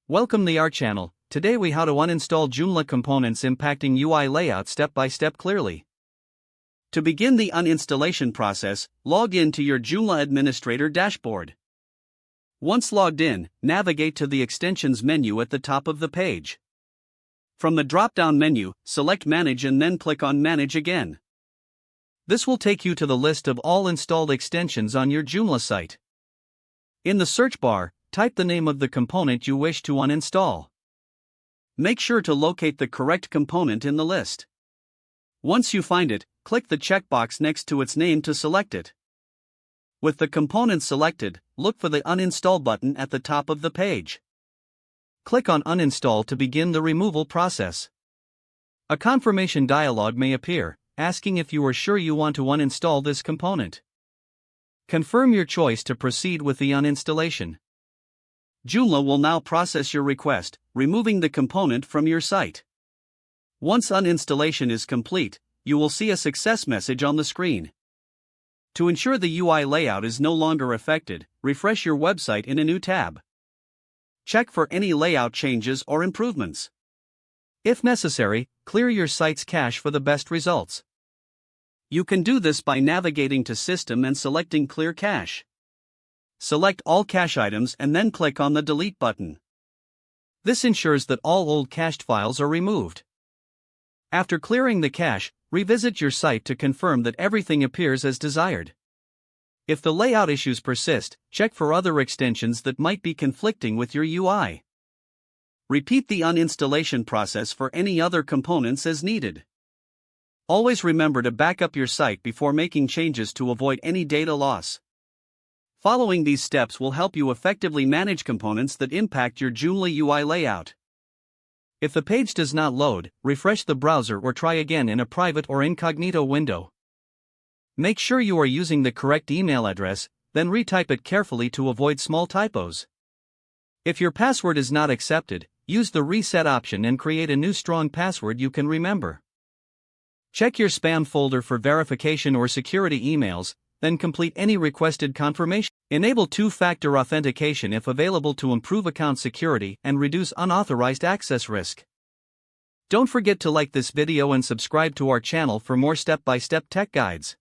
Welcome to our channel. Today we how to uninstall Joomla components impacting UI layout step by step clearly. To begin the uninstallation process, log in to your Joomla administrator dashboard. Once logged in, navigate to the extensions menu at the top of the page. From the drop-down menu, select Manage and then click on Manage again. This will take you to the list of all installed extensions on your Joomla site. In the search bar, type the name of the component you wish to uninstall. Make sure to locate the correct component in the list. Once you find it, click the checkbox next to its name to select it. With the component selected, look for the Uninstall button at the top of the page. Click on Uninstall to begin the removal process. A confirmation dialog may appear, asking if you are sure you want to uninstall this component. Confirm your choice to proceed with the uninstallation. Joomla will now process your request, removing the component from your site. Once uninstallation is complete, you will see a success message on the screen. To ensure the UI layout is no longer affected, refresh your website in a new tab. Check for any layout changes or improvements. If necessary, clear your site's cache for the best results. You can do this by navigating to System and selecting Clear Cache. Select all cache items and then click on the Delete button. This ensures that all old cached files are removed. After clearing the cache, revisit your site to confirm that everything appears as desired. If the layout issues persist, check for other extensions that might be conflicting with your UI. Repeat the uninstallation process for any other components as needed. Always remember to back up your site before making changes to avoid any data loss. Following these steps will help you effectively manage components that impact your Joomla UI layout. If the page does not load, refresh the browser or try again in a private or incognito window. Make sure you are using the correct email address, then retype it carefully to avoid small typos. If your password is not accepted, use the reset option and create a new strong password you can remember. Check your spam folder for verification or security emails, then complete any requested confirmation. Enable two-factor authentication if available to improve account security and reduce unauthorized access risk. Don't forget to like this video and subscribe to our channel for more step-by-step tech guides.